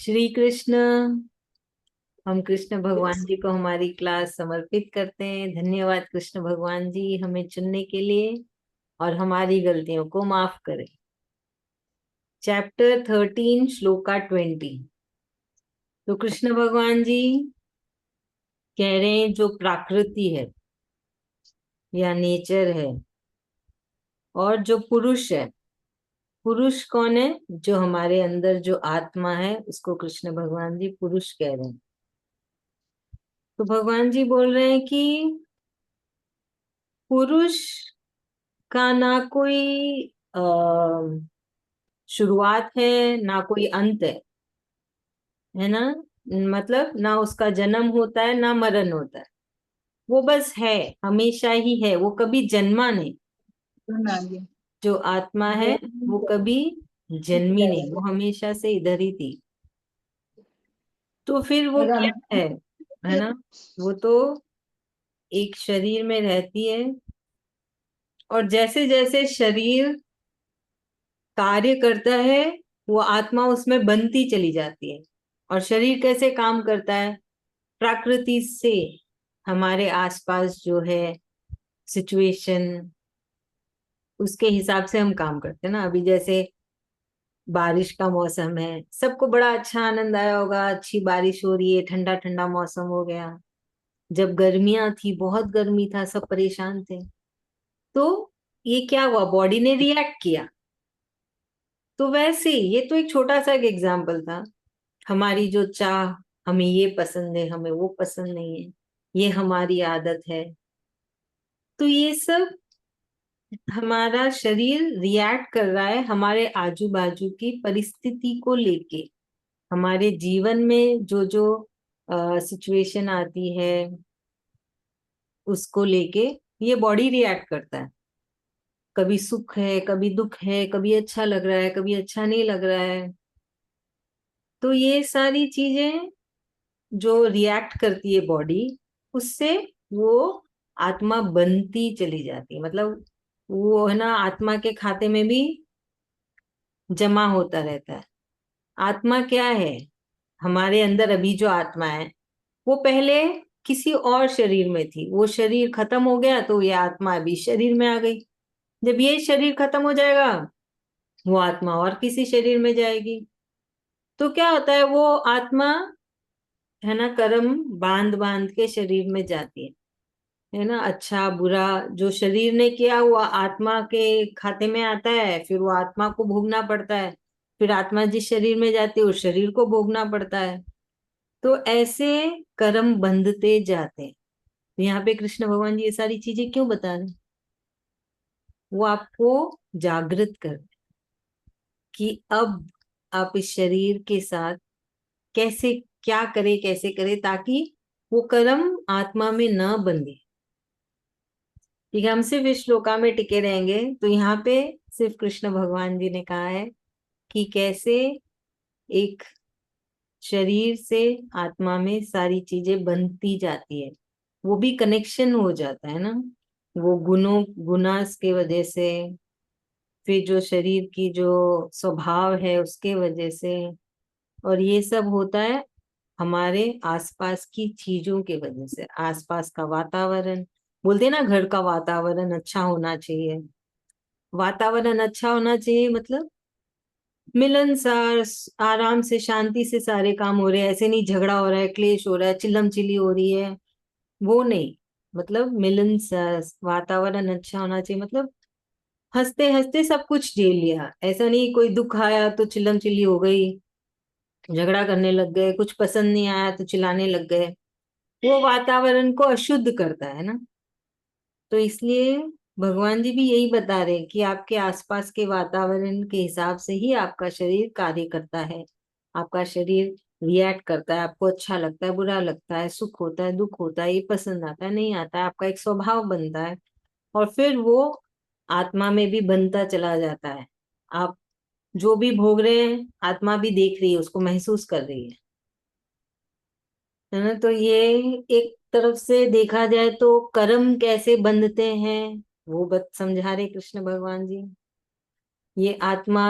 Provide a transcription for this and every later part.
श्री कृष्ण। हम कृष्ण भगवान जी को हमारी क्लास समर्पित करते हैं। धन्यवाद कृष्ण भगवान जी हमें चुनने के लिए और हमारी गलतियों को माफ करें। चैप्टर 13 श्लोका 20। तो कृष्ण भगवान जी कह रहे हैं जो प्रकृति है या नेचर है और जो पुरुष है। पुरुष कौन है? जो हमारे अंदर जो आत्मा है उसको कृष्ण भगवान जी पुरुष कह रहे हैं। तो भगवान जी बोल रहे हैं कि पुरुष का ना कोई शुरुआत है ना कोई अंत है ना। मतलब ना उसका जन्म होता है ना मरण होता है। वो बस है, हमेशा ही है। वो कभी जन्मा नहीं। जो आत्मा है वो कभी जन्मी नहीं, वो हमेशा से इधर ही थी। तो फिर वो क्या है ना। वो तो एक शरीर में रहती है और जैसे जैसे शरीर कार्य करता है वो आत्मा उसमें बनती चली जाती है। और शरीर कैसे काम करता है? प्रकृति से हमारे आसपास जो है सिचुएशन, उसके हिसाब से हम काम करते हैं ना। अभी जैसे बारिश का मौसम है, सबको बड़ा अच्छा आनंद आया होगा, अच्छी बारिश हो रही है, ठंडा ठंडा मौसम हो गया। जब गर्मियां थी, बहुत गर्मी था, सब परेशान थे। तो ये क्या हुआ? बॉडी ने रिएक्ट किया। तो वैसे ही ये तो एक छोटा सा एक एग्जाम्पल था। हमारी जो चाह, हमें ये पसंद है, हमें वो पसंद नहीं है, ये हमारी आदत है। तो ये सब हमारा शरीर रिएक्ट कर रहा है हमारे आजू बाजू की परिस्थिति को लेके। हमारे जीवन में जो जो सिचुएशन आती है उसको लेके ये बॉडी रिएक्ट करता है। कभी सुख है, कभी दुख है, कभी अच्छा लग रहा है, कभी अच्छा नहीं लग रहा है। तो ये सारी चीजें जो रिएक्ट करती है बॉडी, उससे वो आत्मा बनती चली जाती है। मतलब वो है ना, आत्मा के खाते में भी जमा होता रहता है। आत्मा क्या है? हमारे अंदर अभी जो आत्मा है वो पहले किसी और शरीर में थी। वो शरीर खत्म हो गया तो ये आत्मा अभी शरीर में आ गई। जब ये शरीर खत्म हो जाएगा वो आत्मा और किसी शरीर में जाएगी। तो क्या होता है? वो आत्मा है ना, कर्म बांध बांध के शरीर में जाती है ना। अच्छा बुरा जो शरीर ने किया वो आत्मा के खाते में आता है, फिर वो आत्मा को भोगना पड़ता है। फिर आत्मा जिस शरीर में जाती है उस शरीर को भोगना पड़ता है। तो ऐसे कर्म बंधते जाते हैं। तो यहाँ पे कृष्ण भगवान जी ये सारी चीजें क्यों बता रहे हैं? वो आपको जागृत कर रहे हैं कि अब आप इस शरीर के साथ कैसे क्या करे, कैसे करे ताकि वो कर्म आत्मा में न बंधे। ठीक है, हम सिर्फ इस श्लोका में टिके रहेंगे। तो यहाँ पे सिर्फ कृष्ण भगवान जी ने कहा है कि कैसे एक शरीर से आत्मा में सारी चीजें बनती जाती है। वो भी कनेक्शन हो जाता है ना, वो गुणों गुनास के वजह से, फिर जो शरीर की जो स्वभाव है उसके वजह से। और ये सब होता है हमारे आसपास की चीजों के वजह से। आसपास का वातावरण, बोलते हैं ना घर का वातावरण अच्छा होना चाहिए। वातावरण अच्छा होना चाहिए मतलब मिलनसार, आराम से शांति से सारे काम हो रहे हैं। ऐसे नहीं झगड़ा हो रहा है, क्लेश हो रहा है, चिल्लम चिल्ली हो रही है, वो नहीं। मतलब मिलनसार वातावरण अच्छा होना चाहिए। मतलब हंसते हंसते सब कुछ झेल लिया। ऐसा नहीं कोई दुख आया तो चिल्लम चिल्ली हो गई, झगड़ा करने लग गए, कुछ पसंद नहीं आया तो चिल्लाने लग गए। वो वातावरण को अशुद्ध करता है ना। तो इसलिए भगवान जी भी यही बता रहे हैं कि आपके आसपास के वातावरण के हिसाब से ही आपका शरीर कार्य करता है। आपका शरीर रिएक्ट करता है। आपको अच्छा लगता है, बुरा लगता है, सुख होता है, दुख होता है, ये पसंद आता है, नहीं आता है, आपका एक स्वभाव बनता है। और फिर वो आत्मा में भी बनता चला जाता है। आप जो भी भोग रहे हैं आत्मा भी देख रही है, उसको महसूस कर रही है ना। तो ये एक तरफ से देखा जाए तो कर्म कैसे बंधते हैं वो बत समझा रहे कृष्ण भगवान जी। ये आत्मा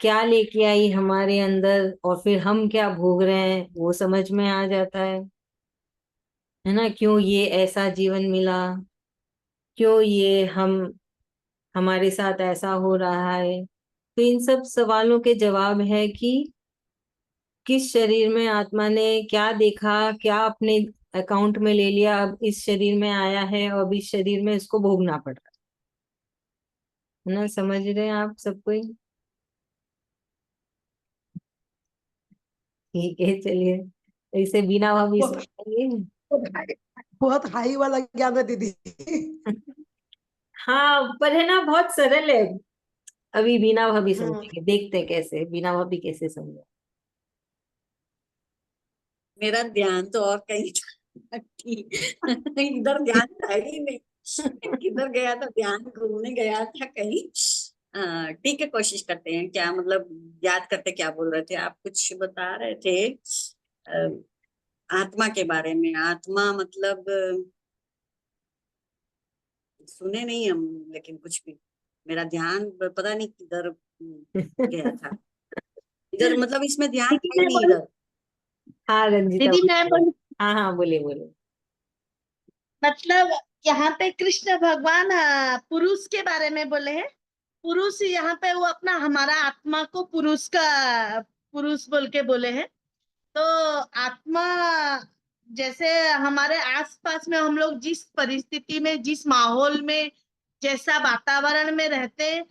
क्या लेके आई हमारे अंदर, और फिर हम क्या भोग रहे हैं वो समझ में आ जाता है ना। क्यों ये ऐसा जीवन मिला, क्यों ये हमारे साथ ऐसा हो रहा है। तो इन सब सवालों के जवाब है कि किस शरीर में आत्मा ने क्या देखा, क्या अपने अकाउंट में ले लिया, अब इस शरीर में आया है और अब इस शरीर में इसको भोगना पड़ रहा है ना। समझ रहे हैं आप सब कोई? ठीक है, चलिए इसे बिना भाभी बहुत सुनाइए। बहुत हाई, बहुत हाई वाला ज्ञान है दीदी। हाँ, पर है ना बहुत सरल है। अभी बीना भाभी हाँ, समझेंगे, देखते हैं कैसे बीना भाभी कैसे समझे। मेरा ध्यान तो और कहीं था। इधर ध्यान था ही नहीं, किधर गया था ध्यान, घूमने गया था कहीं। ठीक है, कोशिश करते हैं। क्या मतलब याद करते, क्या बोल रहे थे आप? कुछ बता रहे थे आत्मा के बारे में। आत्मा मतलब सुने नहीं हम, लेकिन कुछ भी मेरा ध्यान पता नहीं किधर गया था। इधर मतलब इसमें ध्यान दीदी था ही मैं नहीं बोलूं? इधर। हाँ रंजीता दीदी मैं बोलिए। बोलूं? हाँ हाँ, बोलिए बोलिए। मतलब यहाँ पे कृष्ण भगवान पुरुष के बारे में बोले हैं। पुरुष यहाँ पे वो अपना हमारा आत्मा को पुरुष का पुरुष बोल के बोले हैं। तो आत्मा जैसे हमारे आसपास में हम लोग जिस परिस्थिति में, जिस माहौल में, जैसा वातावरण में रहते हैं,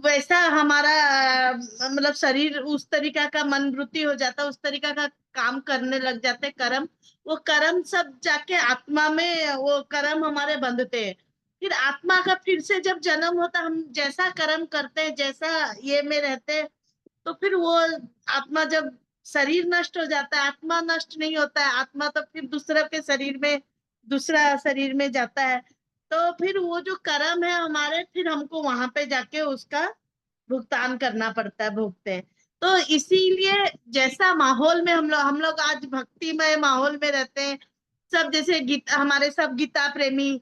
वैसा हमारा मतलब शरीर उस तरीका का मन वृत्ति हो जाता है, उस तरीका का काम करने लग जाते हैं कर्म। वो कर्म सब जाके आत्मा में वो कर्म हमारे बंधते हैं। फिर आत्मा का फिर से जब जन्म होता, हम जैसा कर्म करते हैं, जैसा ये में रहते हैं, तो फिर वो आत्मा जब शरीर नष्ट हो जाता है, आत्मा नष्ट नहीं होता है। आत्मा तो फिर दूसरे के शरीर में, दूसरा शरीर में जाता है। तो फिर वो जो कर्म है हमारे, फिर हमको वहां पे जाके उसका भुगतान करना पड़ता है, भुगते हैं। तो इसीलिए जैसा माहौल में हम लोग आज भक्तिमय माहौल में रहते हैं। सब जैसे गीता, हमारे सब गीता प्रेमी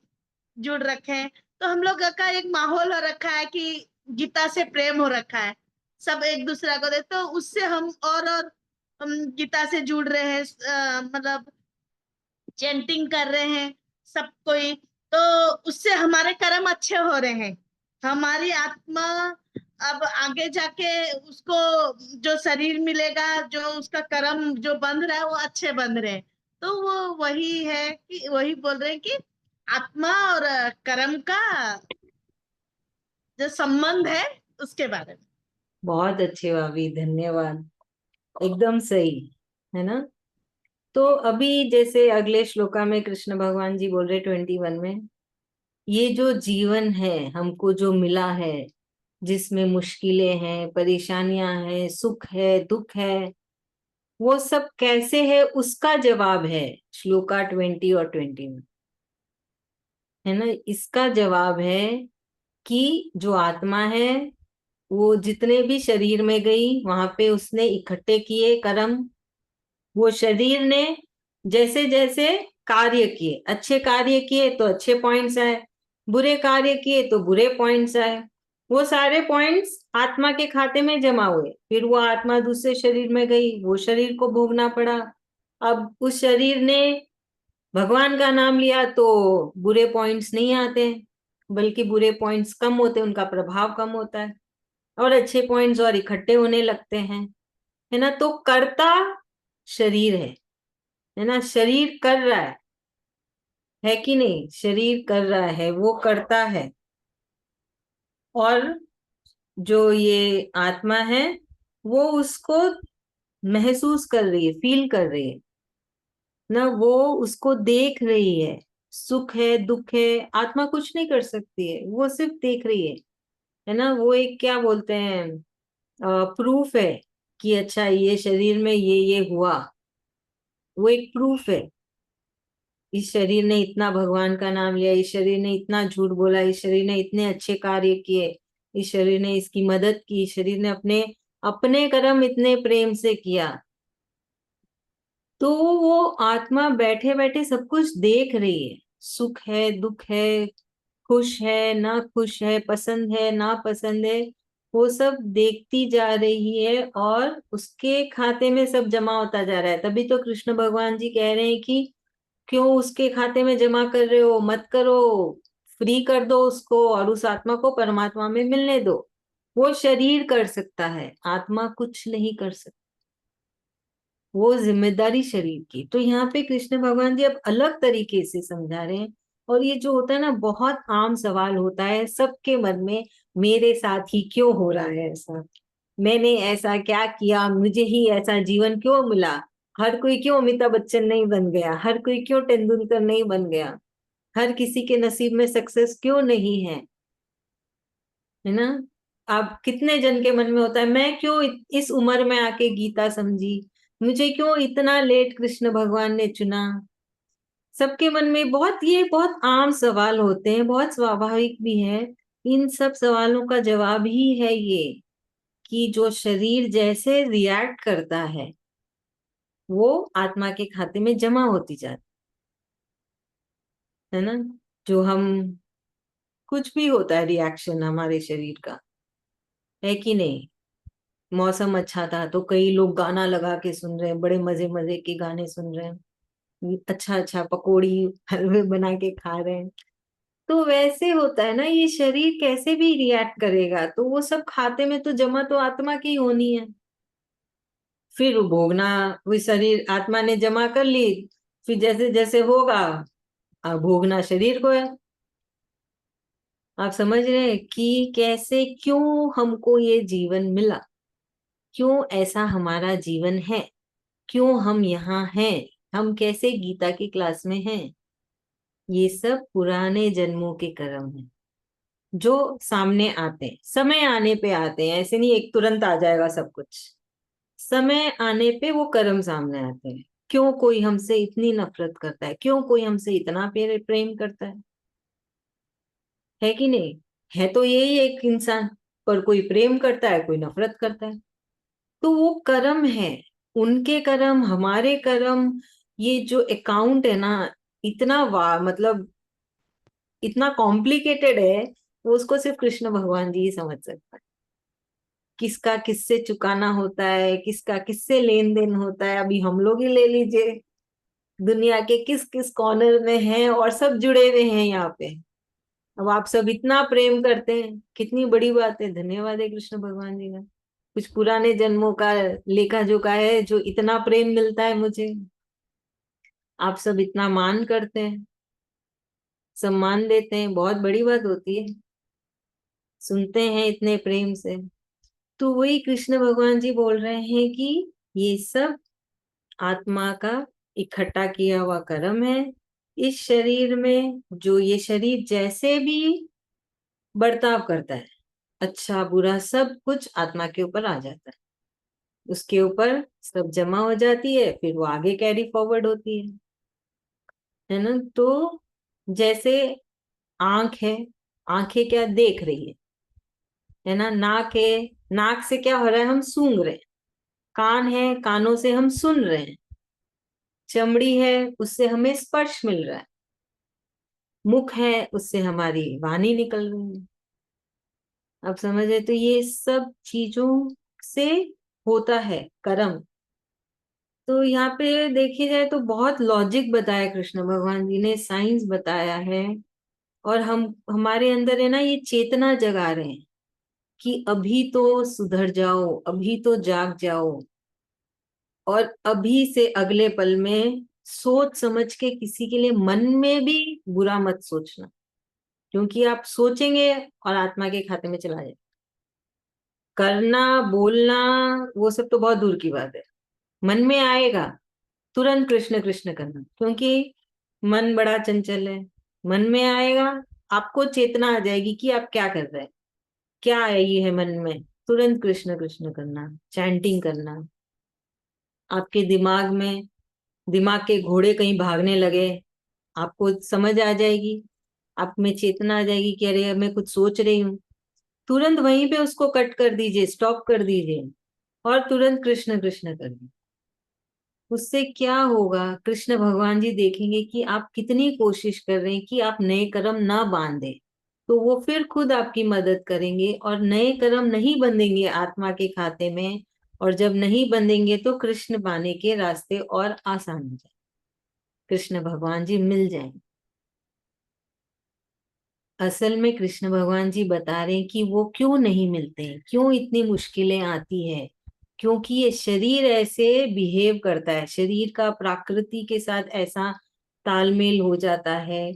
जुड़ रखे हैं। तो हम लोग का एक माहौल हो रखा है कि गीता से प्रेम हो रखा है। सब एक दूसरे को दे, तो उससे हम और हम गीता से जुड़ रहे हैं। मतलब चैंटिंग कर रहे हैं सब कोई। तो उससे हमारे कर्म अच्छे हो रहे हैं। हमारी आत्मा अब आगे जाके उसको जो शरीर मिलेगा, जो उसका कर्म जो बंध रहा है, वो अच्छे बंध रहे हैं। तो वो वही है कि वही बोल रहे हैं कि आत्मा और कर्म का जो संबंध है उसके बारे में। बहुत अच्छे भाभी, धन्यवाद। एकदम सही है ना। तो अभी जैसे अगले श्लोका में कृष्ण भगवान जी बोल रहे 21 में, ये जो जीवन है हमको जो मिला है, जिसमें मुश्किलें हैं, परेशानियां हैं, सुख है, दुख है, वो सब कैसे है उसका जवाब है श्लोका 20 और 20 में, है ना। इसका जवाब है कि जो आत्मा है वो जितने भी शरीर में गई वहां पे उसने इकट्ठे किए कर्म। वो शरीर ने जैसे जैसे कार्य किए, अच्छे कार्य किए तो अच्छे पॉइंट्स आए, बुरे कार्य किए तो बुरे पॉइंट्स आए। वो सारे पॉइंट्स आत्मा के खाते में जमा हुए, फिर वो आत्मा दूसरे शरीर में गई, वो शरीर को भोगना पड़ा। अब उस शरीर ने भगवान का नाम लिया तो बुरे पॉइंट्स नहीं आते, बल्कि बुरे पॉइंट्स कम होते, उनका प्रभाव कम होता है, और अच्छे पॉइंट्स और इकट्ठे होने लगते हैं, है ना। तो कर्ता शरीर है ना। शरीर कर रहा है कि नहीं? शरीर कर रहा है, वो करता है। और जो ये आत्मा है वो उसको महसूस कर रही है, फील कर रही है ना। वो उसको देख रही है, सुख है दुख है, आत्मा कुछ नहीं कर सकती है, वो सिर्फ देख रही है ना। वो एक क्या बोलते हैं, प्रूफ है कि अच्छा ये शरीर में ये हुआ। वो एक प्रूफ है, इस शरीर ने इतना भगवान का नाम लिया, इस शरीर ने इतना झूठ बोला, इस शरीर ने इतने अच्छे कार्य किए, इस शरीर ने इसकी मदद की, इस शरीर ने अपने अपने कर्म इतने प्रेम से किया। तो वो आत्मा बैठे बैठे सब कुछ देख रही है, सुख है दुख है, खुश है ना खुश है, पसंद है ना पसंद है, वो सब देखती जा रही है और उसके खाते में सब जमा होता जा रहा है। तभी तो कृष्ण भगवान जी कह रहे हैं कि क्यों उसके खाते में जमा कर रहे हो, मत करो, फ्री कर दो उसको और उस आत्मा को परमात्मा में मिलने दो। वो शरीर कर सकता है, आत्मा कुछ नहीं कर सकता, वो जिम्मेदारी शरीर की। तो यहाँ पे कृष्ण भगवान जी अब अलग तरीके से समझा रहे हैं। और ये जो होता है ना, बहुत आम सवाल होता है सबके मन में, मेरे साथ ही क्यों हो रहा है ऐसा, मैंने ऐसा क्या किया, मुझे ही ऐसा जीवन क्यों मिला, हर कोई क्यों अमिताभ बच्चन नहीं बन गया, हर कोई क्यों तेंदुलकर नहीं बन गया, हर किसी के नसीब में सक्सेस क्यों नहीं है ना। अब कितने जन के मन में होता है, मैं क्यों इस उम्र में आके गीता समझी, मुझे क्यों इतना लेट कृष्ण भगवान ने चुना। सबके मन में बहुत, ये बहुत आम सवाल होते हैं, बहुत स्वाभाविक भी है। इन सब सवालों का जवाब ही है ये कि जो शरीर जैसे रिएक्ट करता है वो आत्मा के खाते में जमा होती जाती है ना। जो हम, कुछ भी होता है रिएक्शन हमारे शरीर का, है कि नहीं। मौसम अच्छा था तो कई लोग गाना लगा के सुन रहे हैं, बड़े मजे मजे के गाने सुन रहे हैं, अच्छा अच्छा पकोड़ी हलवे बना के खा रहे हैं। तो वैसे होता है ना, ये शरीर कैसे भी रिएक्ट करेगा तो वो सब खाते में तो जमा तो आत्मा की होनी है। फिर वो भोगना, वो शरीर आत्मा ने जमा कर ली, फिर जैसे जैसे होगा अब भोगना शरीर को है। आप समझ रहे हैं कि कैसे, क्यों हमको ये जीवन मिला, क्यों ऐसा हमारा जीवन है, क्यों हम यहाँ हैं, हम कैसे गीता की क्लास में हैं। ये सब पुराने जन्मों के कर्म हैं जो सामने आते हैं, समय आने पे आते हैं, ऐसे नहीं एक तुरंत आ जाएगा सब कुछ। समय आने पे वो कर्म सामने आते हैं। क्यों कोई हमसे इतनी नफरत करता है, क्यों कोई हमसे इतना प्रेम करता है कि नहीं। है तो यही एक इंसान, पर कोई प्रेम करता है, कोई नफरत करता है। तो वो कर्म है, उनके कर्म हमारे कर्म, ये जो अकाउंट है ना, इतना मतलब इतना कॉम्प्लिकेटेड है, वो उसको सिर्फ कृष्ण भगवान जी ही समझ सकता है। किसका किससे चुकाना होता है, किसका किससे लेन देन होता है, अभी हम लोग ही ले लीजिए, दुनिया के किस किस कॉर्नर में हैं और सब जुड़े हुए हैं यहाँ पे। अब आप सब इतना प्रेम करते हैं, कितनी बड़ी बात है, धन्यवाद है कृष्ण भगवान जी का। कुछ पुराने जन्मों का लेखा जोखा है जो इतना प्रेम मिलता है मुझे। आप सब इतना मान करते हैं, सम्मान देते हैं, बहुत बड़ी बात होती है, सुनते हैं इतने प्रेम से। तो वही कृष्ण भगवान जी बोल रहे हैं कि ये सब आत्मा का इकट्ठा किया हुआ कर्म है। इस शरीर में जो ये शरीर जैसे भी बर्ताव करता है, अच्छा बुरा सब कुछ आत्मा के ऊपर आ जाता है, उसके ऊपर सब जमा हो जाती है, फिर वो आगे कैरी फॉरवर्ड होती है ना। तो जैसे आंख है, आंखें क्या देख रही है ना, नाक है, नाक से क्या हो रहा है, हम सूंघ रहे हैं, कान है, कानों से हम सुन रहे हैं, चमड़ी है, उससे हमें स्पर्श मिल रहा है, मुख है, उससे हमारी वाणी निकल रही है। अब समझे, तो ये सब चीजों से होता है कर्म। तो यहाँ पे देखी जाए तो बहुत लॉजिक बताया कृष्ण भगवान जी ने, साइंस बताया है। और हम, हमारे अंदर है ना ये चेतना जगा रहे हैं कि अभी तो सुधर जाओ, अभी तो जाग जाओ, और अभी से अगले पल में सोच समझ के किसी के लिए मन में भी बुरा मत सोचना, क्योंकि आप सोचेंगे और आत्मा के खाते में चला जाए। करना, बोलना, वो सब तो बहुत दूर की बात है, मन में आएगा तुरंत कृष्ण कृष्ण करना, क्योंकि मन बड़ा चंचल है। मन में आएगा, आपको चेतना आ जाएगी कि आप क्या कर रहे हैं, क्या है ये है मन में, तुरंत कृष्ण कृष्ण करना, चैंटिंग करना। आपके दिमाग में, दिमाग के घोड़े कहीं भागने लगे, आपको समझ आ जाएगी, आप में चेतना आ जाएगी कि अरे मैं कुछ सोच रही हूँ, तुरंत वहीं पे उसको कट कर दीजिए, स्टॉप कर दीजिए और तुरंत कृष्ण कृष्ण कर दीजिए। उससे क्या होगा, कृष्ण भगवान जी देखेंगे कि आप कितनी कोशिश कर रहे हैं कि आप नए कर्म ना बांधे, तो वो फिर खुद आपकी मदद करेंगे और नए कर्म नहीं बंधेंगे आत्मा के खाते में। और जब नहीं बंधेंगे तो कृष्ण पाने के रास्ते और आसान हो जाए, कृष्ण भगवान जी मिल जाएंगे। असल में कृष्ण भगवान जी बता रहे हैं कि वो क्यों नहीं मिलते, क्यों इतनी मुश्किलें आती है। क्योंकि ये शरीर ऐसे बिहेव करता है, शरीर का प्रकृति के साथ ऐसा तालमेल हो जाता है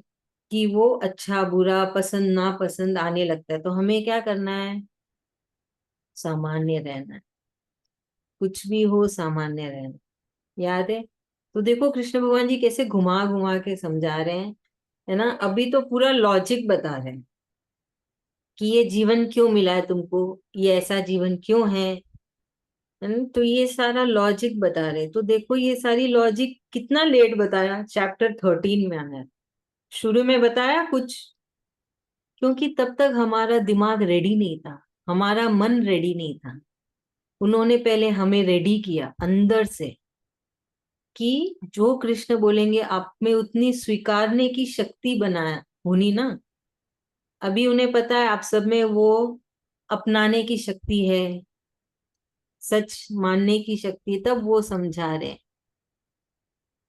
कि वो अच्छा बुरा पसंद ना पसंद आने लगता है। तो हमें क्या करना है, सामान्य रहना है, कुछ भी हो सामान्य रहना। याद है? तो देखो कृष्ण भगवान जी कैसे घुमा घुमा के समझा रहे हैं, है ना। अभी तो पूरा लॉजिक बता रहे हैं कि ये जीवन क्यों मिला है तुमको, ये ऐसा जीवन क्यों है ना? तो ये सारा लॉजिक बता रहे। तो देखो ये सारी लॉजिक कितना लेट बताया, चैप्टर 13 में आया। शुरू में बताया कुछ, क्योंकि तब तक हमारा दिमाग रेडी नहीं था, हमारा मन रेडी नहीं था। उन्होंने पहले हमें रेडी किया अंदर से कि जो कृष्ण बोलेंगे आप में उतनी स्वीकारने की शक्ति बनाया होनी ना। अभी उन्हें पता है आप सब में वो अपनाने की शक्ति है, सच मानने की शक्ति। तब वो समझा रहे हैं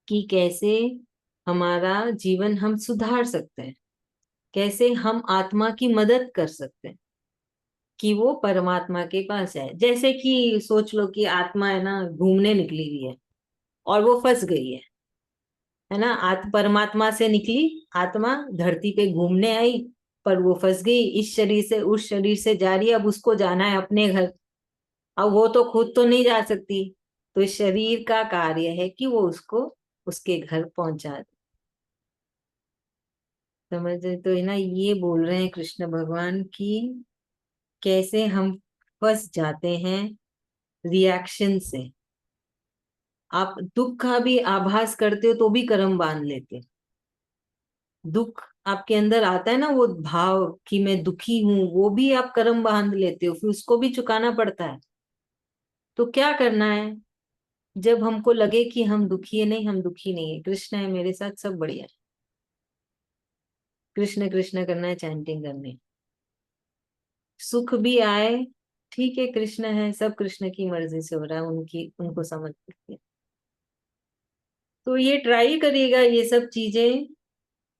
कि कैसे हमारा जीवन हम सुधार सकते हैं, कैसे हम आत्मा की मदद कर सकते हैं कि वो परमात्मा के पास है। जैसे कि सोच लो कि आत्मा है ना, घूमने निकली हुई है और वो फंस गई है ना। परमात्मा से निकली आत्मा, धरती पे घूमने आई, पर वो फंस गई, इस शरीर से उस शरीर से जा रही है। अब उसको जाना है अपने घर, अब वो तो खुद तो नहीं जा सकती। तो इस शरीर का कार्य है कि वो उसको उसके घर पहुंचा दे। समझ रहे? तो है ना, ये बोल रहे हैं कृष्ण भगवान की कैसे हम फंस जाते हैं रिएक्शन से। आप दुख का भी आभास करते हो तो भी कर्म बांध लेते हो। दुख आपके अंदर आता है ना, वो भाव कि मैं दुखी हूं, वो भी आप कर्म बांध लेते हो, फिर उसको भी चुकाना पड़ता है। तो क्या करना है, जब हमको लगे कि हम दुखी है, नहीं हम दुखी नहीं है, कृष्ण है मेरे साथ, सब बढ़िया है, कृष्ण कृष्ण करना है, चैंटिंग करनी है। सुख भी आए, ठीक है, कृष्ण है, सब कृष्ण की मर्जी से हो रहा है, उनकी उनको समझ सकती है। तो ये ट्राई करिएगा ये सब चीजें,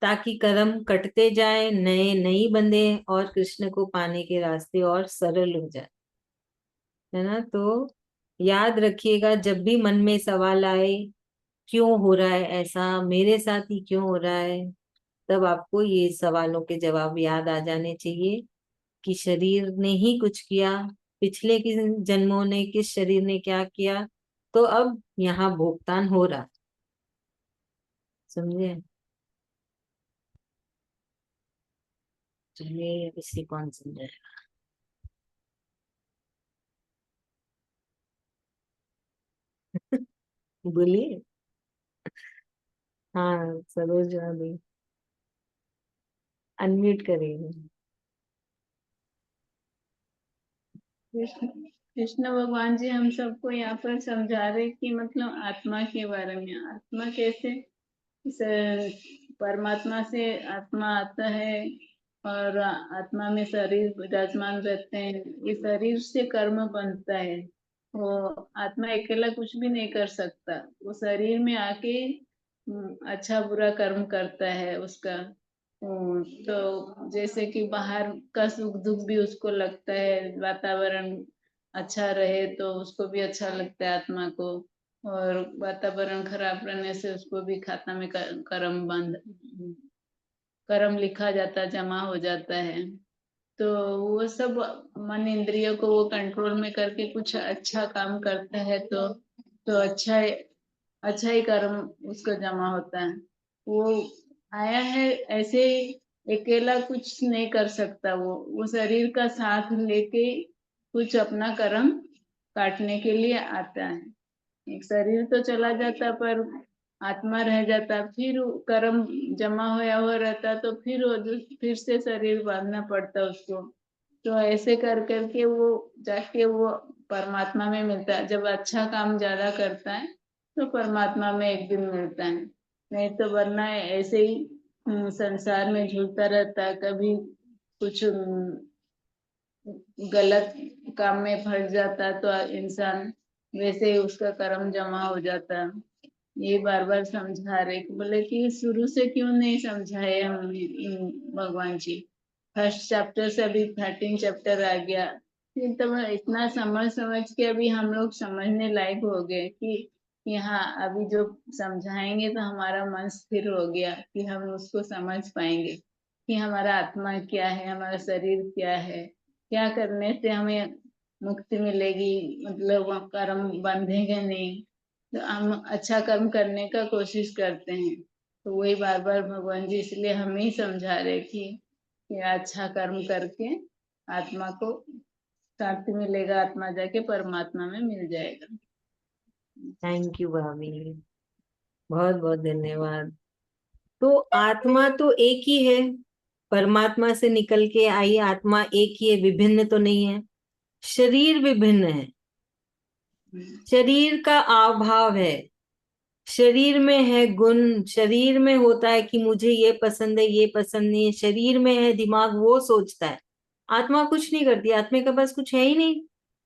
ताकि कर्म कटते जाए, नए नहीं बंधे और कृष्ण को पाने के रास्ते और सरल हो जाए, है ना। तो याद रखिएगा जब भी मन में सवाल आए, क्यों हो रहा है ऐसा, मेरे साथ ही क्यों हो रहा है, तब आपको ये सवालों के जवाब याद आ जाने चाहिए कि शरीर ने ही कुछ किया, पिछले की जन्मों ने किस शरीर ने क्या किया, तो अब यहाँ भुगतान हो रहा। समझे? चलिए इसी कौन समझे, बोलिए। हाँ सरोज भाभी, अनम्यूट करिए। कृष्ण कृष्ण भगवान जी हम सबको यहाँ पर समझा रहे कि मतलब आत्मा के बारे में, आत्मा कैसे परमात्मा से आत्मा आता है और आत्मा में शरीर विराजमान रहते हैं। ये शरीर से कर्म बनता है, वो आत्मा अकेला कुछ भी नहीं कर सकता। वो शरीर में आके अच्छा बुरा कर्म करता है उसका। तो जैसे कि बाहर का सुख दुख भी उसको लगता है, वातावरण अच्छा रहे तो उसको भी अच्छा लगता है आत्मा को, और वातावरण खराब रहने से उसको भी खाता में कर्म लिखा जाता, जमा हो जाता है। तो वो सब मन इंद्रियों को वो कंट्रोल में करके कुछ अच्छा काम करता है तो अच्छा ही कर्म उसको जमा होता है। वो आया है ऐसे ही, अकेला कुछ नहीं कर सकता। वो शरीर का साथ लेके कुछ अपना कर्म काटने के लिए आता है। एक शरीर तो चला जाता पर आत्मा रह जाता, फिर कर्म जमा होया हुआ रहता, तो फिर से शरीर बांधना पड़ता उसको। तो ऐसे कर करके वो जाके वो परमात्मा में मिलता है। जब अच्छा काम ज्यादा करता है तो परमात्मा में एक दिन मिलता है, नहीं तो वरना ऐसे ही संसार में झूलता रहता है। कभी कुछ गलत काम में फंस जाता तो इंसान वैसे ही उसका कर्म जमा हो जाता। ये बार बार समझा रहे कि बोले कि शुरू से क्यों नहीं समझाए हम भगवान जी। फर्स्ट चैप्टर से अभी 13 चैप्टर आ गया, तो इतना समझ समझ के अभी हम लोग समझने लायक हो गए कि यहाँ अभी जो समझाएंगे तो हमारा मन स्थिर हो गया कि हम उसको समझ पाएंगे कि हमारा आत्मा क्या है, हमारा शरीर क्या है, क्या करने से हमें मुक्ति मिलेगी, मतलब वहाँ कर्म बंधेंगे नहीं। तो हम अच्छा कर्म करने का कोशिश करते हैं। तो वही बार बार भगवान जी इसलिए हमें ही समझा रहे कि अच्छा कर्म करके आत्मा को शांति मिलेगा, आत्मा जाके परमात्मा में मिल जाएगा। थैंक यू भाभी, बहुत बहुत धन्यवाद। तो आत्मा तो एक ही है, परमात्मा से निकल के आई आत्मा एक ही है, विभिन्न तो नहीं है। शरीर विभिन्न है, शरीर का अभाव है, शरीर में है गुण, शरीर में होता है कि मुझे ये पसंद है ये पसंद नहीं है, शरीर में है दिमाग, वो सोचता है। आत्मा कुछ नहीं करती, आत्मा के पास कुछ है ही नहीं,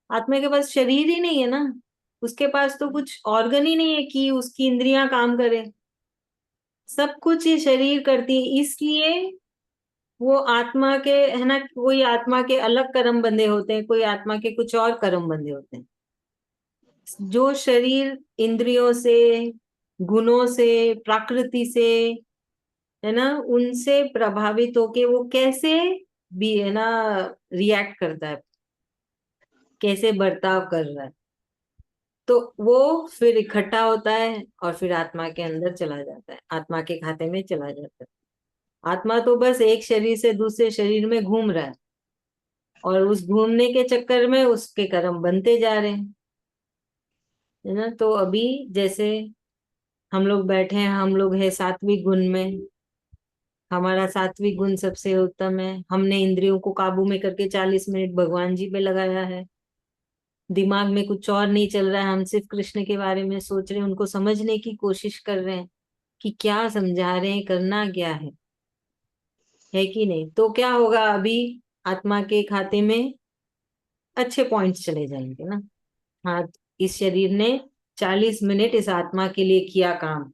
आत्मा के पास शरीर ही नहीं है ना, उसके पास तो कुछ ऑर्गन ही नहीं है कि उसकी इंद्रियां काम करें, सब कुछ ये शरीर करती है। इसलिए वो आत्मा के, है ना, कोई आत्मा के अलग कर्म बंधे होते हैं, कोई आत्मा के कुछ और कर्म बंधे होते हैं। जो शरीर इंद्रियों से, गुणों से, प्रकृति से, है ना, उनसे प्रभावित होके वो कैसे भी, है ना, रिएक्ट करता है, कैसे बर्ताव कर रहा है, तो वो फिर इकट्ठा होता है और फिर आत्मा के अंदर चला जाता है, आत्मा के खाते में चला जाता है। आत्मा तो बस एक शरीर से दूसरे शरीर में घूम रहा है और उस घूमने के चक्कर में उसके कर्म बनते जा रहे हैं, है ना। तो अभी जैसे हम लोग बैठे हैं, हम लोग है सात्विक गुण में, हमारा सात्विक गुण सबसे उत्तम है। हमने इंद्रियों को काबू में करके 40 मिनट भगवान जी पे लगाया है, दिमाग में कुछ और नहीं चल रहा है, हम सिर्फ कृष्ण के बारे में सोच रहे हैं, उनको समझने की कोशिश कर रहे हैं कि क्या समझा रहे हैं, करना क्या है कि नहीं। तो क्या होगा, अभी आत्मा के खाते में अच्छे पॉइंट्स चले जाएंगे ना। हाँ, इस शरीर ने 40 मिनट इस आत्मा के लिए किया काम,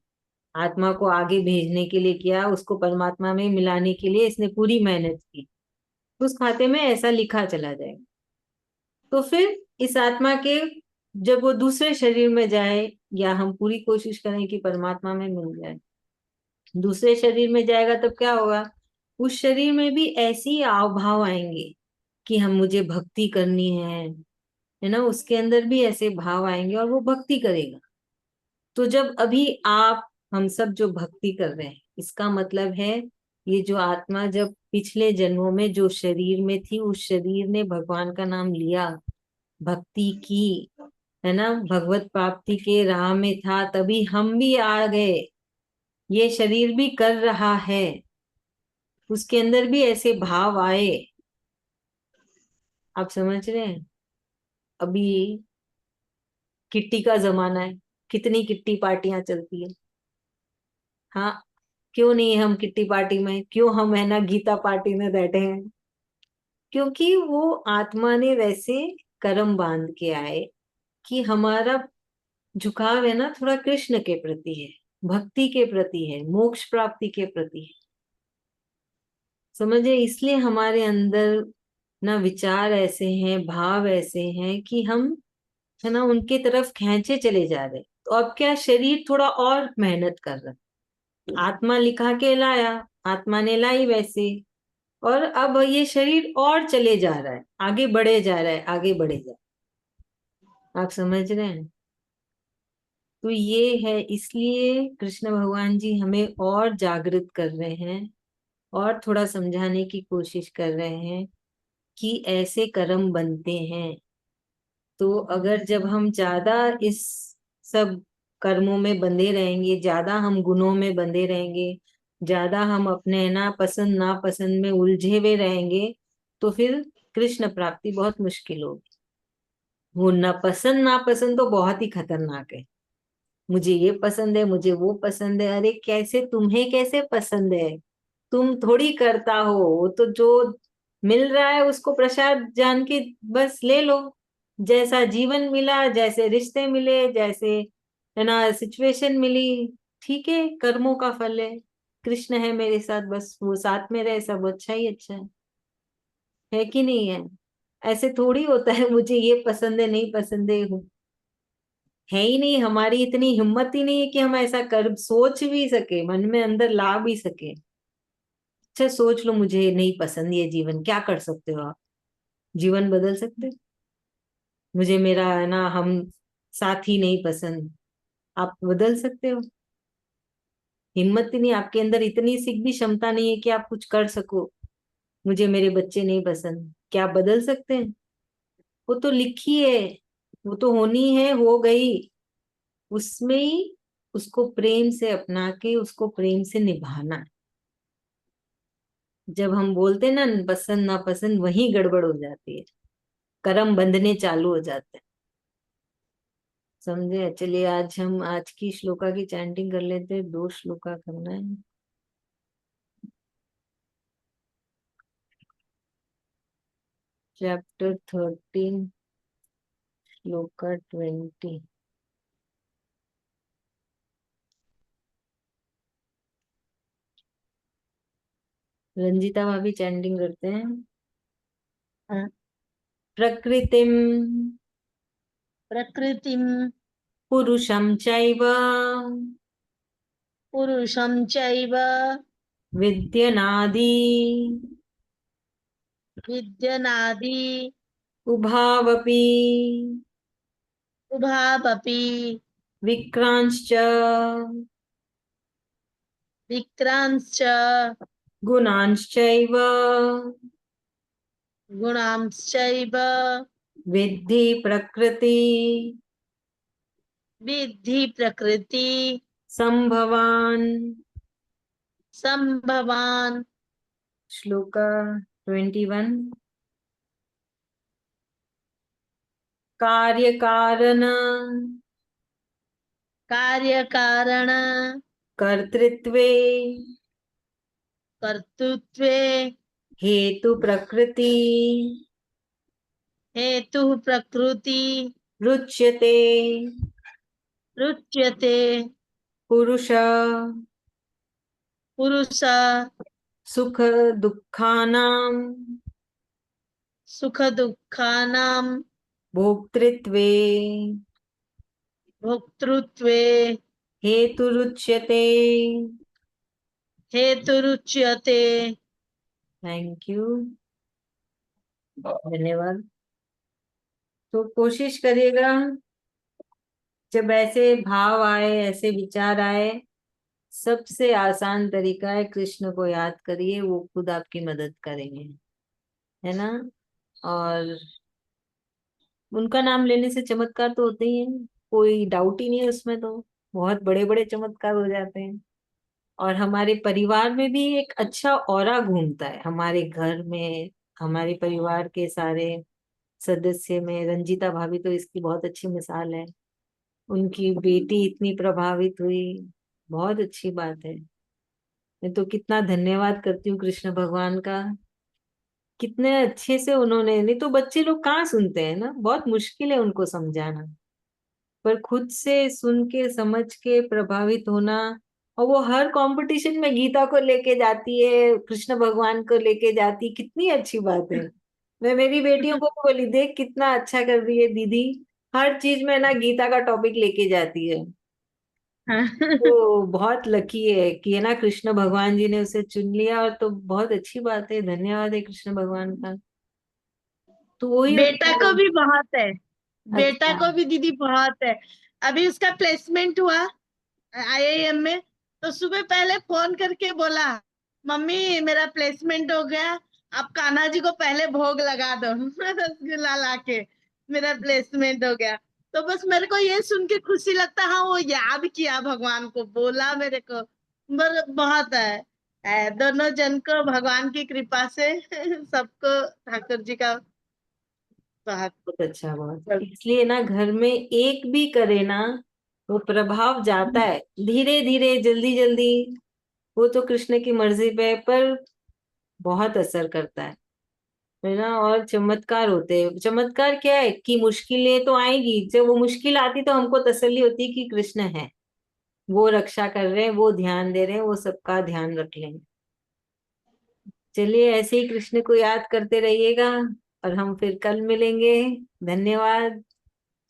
आत्मा को आगे भेजने के लिए किया, उसको परमात्मा में मिलाने के लिए इसने पूरी मेहनत की, उस खाते में ऐसा लिखा चला जाएगा। तो फिर इस आत्मा के, जब वो दूसरे शरीर में जाए, या हम पूरी कोशिश करें कि परमात्मा में मिल जाए, दूसरे शरीर में जाएगा तब क्या होगा, उस शरीर में भी ऐसी ही आव भाव आएंगे कि हम, मुझे भक्ति करनी है ना, उसके अंदर भी ऐसे भाव आएंगे और वो भक्ति करेगा। तो जब अभी आप, हम सब जो भक्ति कर रहे हैं, इसका मतलब है ये जो आत्मा जब पिछले जन्मों में जो शरीर में थी, उस शरीर ने भगवान का नाम लिया, भक्ति की, है ना, भगवत प्राप्ति के राह में था, तभी हम भी आ गए। ये शरीर भी कर रहा है, उसके अंदर भी ऐसे भाव आए। आप समझ रहे हैं। अभी किट्टी का जमाना है, कितनी किट्टी पार्टियां चलती है। हाँ, क्यों नहीं हम किट्टी पार्टी में, क्यों हम, है ना, गीता पार्टी में बैठे हैं, क्योंकि वो आत्मा ने वैसे कर्म बांध के आए कि हमारा झुकाव, है ना, थोड़ा कृष्ण के प्रति है, भक्ति के प्रति है, मोक्ष प्राप्ति के प्रति है। समझे, इसलिए हमारे अंदर ना विचार ऐसे हैं, भाव ऐसे हैं कि हम, है ना, उनके तरफ खींचे चले जा रहे। तो अब क्या, शरीर थोड़ा और मेहनत कर रहा है, आत्मा लिखा के लाया, आत्मा ने लाई वैसे, और अब ये शरीर और चले जा रहा है, आगे बढ़े जा रहा है, आगे बढ़े जा रहा है। आप समझ रहे हैं। तो ये है, इसलिए कृष्ण भगवान जी हमें और जागृत कर रहे हैं और थोड़ा समझाने की कोशिश कर रहे हैं कि ऐसे कर्म बनते हैं। तो अगर जब हम ज्यादा इस सब कर्मों में बंधे रहेंगे, ज्यादा हम गुणों में बंधे रहेंगे, ज्यादा हम अपने ना पसंद ना पसंद में उलझे हुए रहेंगे, तो फिर कृष्ण प्राप्ति बहुत मुश्किल होगी। वो नापसंद तो बहुत ही खतरनाक है। मुझे ये पसंद है, मुझे वो पसंद है, अरे कैसे, तुम्हें कैसे पसंद है, तुम थोड़ी करता हो, वो तो जो मिल रहा है उसको प्रसाद जान के बस ले लो। जैसा जीवन मिला, जैसे रिश्ते मिले, जैसे है ना सिचुएशन मिली, ठीक है, कर्मों का फल है। कृष्ण है मेरे साथ, बस वो साथ में रहे, सब अच्छा ही अच्छा है कि नहीं है? ऐसे थोड़ी होता है मुझे ये पसंद है नहीं पसंद है ही नहीं, हमारी इतनी हिम्मत ही नहीं है कि हम ऐसा कर सोच भी सके, मन में अंदर ला भी सके। अच्छा सोच लो मुझे नहीं पसंद ये जीवन, क्या कर सकते हो आप? जीवन बदल सकते हो? मुझे मेरा है ना हम साथी नहीं पसंद, आप बदल सकते हो? हिम्मत ही नहीं आपके अंदर, इतनी सीख भी क्षमता नहीं है कि आप कुछ कर सको। मुझे मेरे बच्चे नहीं पसंद, क्या आप बदल सकते हैं? वो तो लिखी है, वो तो होनी है, हो गई। उसमें ही उसको प्रेम से अपना के उसको प्रेम से निभाना है। जब हम बोलते हैं ना पसंद ना पसंद, वहीं गड़बड़ हो जाती है, कर्म बंधने चालू हो जाते हैं। समझे? चलिए आज हम आज की श्लोका की चैंटिंग कर लेते हैं, 2 श्लोका करना है। चैप्टर 13 श्लोका 20। रंजीता भाभी चैंटिंग करते हैं। हाँ। प्रकृतिम प्रकृतिम पुरुषं चैव पुरुषं चैव विद्यनादि विद्यनादि उभावपि उभावपि विक्रांश्च विक्रांश्च गुणांश्चैव गुणांश्चैव विद्धि प्रकृति विद्धि प्रकृति संभवान। संभवान। श्लोका 21। कार्य कारण कार्य कारण कर्तृत्वे कर्तृत्वे हेतु प्रकृति हेतु प्रकृति रुच्यते। रुच्यते। पुरुष पुरुष सुख दुःखानां सुख दुःखानां भोक्तृत्वे भोक्तृत्वे हेतुरुच्यते। हेतुरुच्यते। थैंक यू, धन्यवाद। तो कोशिश करिएगा जब ऐसे भाव आए, ऐसे विचार आए, सबसे आसान तरीका है कृष्ण को याद करिए, वो खुद आपकी मदद करेंगे, है ना? और उनका नाम लेने से चमत्कार तो होते ही हैं, कोई डाउट ही नहीं है उसमें, तो बहुत बड़े बड़े चमत्कार हो जाते हैं। और हमारे परिवार में भी एक अच्छा ऑरा घूमता है, हमारे घर में, हमारे परिवार के सारे सदस्य में। रंजीता भाभी तो इसकी बहुत अच्छी मिसाल है, उनकी बेटी इतनी प्रभावित हुई, बहुत अच्छी बात है। मैं तो कितना धन्यवाद करती हूँ कृष्ण भगवान का, कितने अच्छे से उन्होंने, नहीं तो बच्चे लोग कहाँ सुनते हैं ना, बहुत मुश्किल है उनको समझाना, पर खुद से सुन के समझ के प्रभावित होना। और वो हर कंपटीशन में गीता को लेके जाती है, कृष्ण भगवान को लेके जाती, कितनी अच्छी बात है। मैं मेरी बेटियों को भी बोली, देख कितना अच्छा कर रही है दीदी, हर चीज में ना गीता का टॉपिक लेके जाती है। तो बहुत लकी है कि है ना कृष्ण भगवान जी ने उसे चुन लिया, और तो बहुत अच्छी बात है, धन्यवाद है कृष्ण भगवान का। तो वही बेटा उसका। को भी बहुत है। बेटा अच्छा। को भी दीदी बहुत है। अभी उसका प्लेसमेंट हुआ आईआईएम में, तो सुबह पहले फोन करके बोला, मम्मी मेरा प्लेसमेंट हो गया, आप कान्हा जी को पहले भोग लगा दो रसगुल्ला लाके, मेरा प्लेसमेंट हो गया। तो बस मेरे को ये सुन के खुशी लगता, हाँ वो याद किया, भगवान को बोला मेरे को। बहुत है दोनों जन को भगवान की कृपा से सबको ठाकुर जी का बहुत। बहुत अच्छा, बहुत, इसलिए ना घर में एक भी करे ना, वो प्रभाव जाता है धीरे धीरे, जल्दी जल्दी। वो तो कृष्ण की मर्जी पे है, पर बहुत असर करता है। है ना। और चमत्कार होते हैं। चमत्कार क्या है कि मुश्किलें तो आएगी, जब वो मुश्किल आती तो हमको तसल्ली होती है कि कृष्ण है, वो रक्षा कर रहे हैं, वो ध्यान दे रहे हैं, वो सबका ध्यान रख लेंगे। चलिए ऐसे ही कृष्ण को याद करते रहिएगा, और हम फिर कल मिलेंगे। धन्यवाद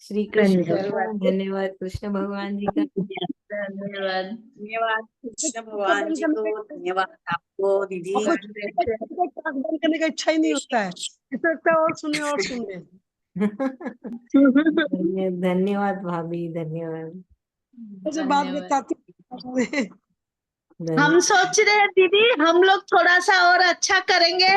श्री कृष्ण, धन्यवाद। धन्यवाद कृष्ण भगवान जी का। धन्यवाद। धन्यवाद कृष्ण इसको भगवान बंद जी करने को, धन्यवाद आपको दीदी। आपको टास्क बंद करने का इच्छा ही नहीं होता है, इसे लगता है और सुने और सुने। धन्यवाद भाभी, धन्यवाद। मुझे बाद में धन्यवाद। चाहती हम धन्यवाद। सोच रहे हैं दीदी हम लोग थोड़ा सा और अच्छा करेंगे,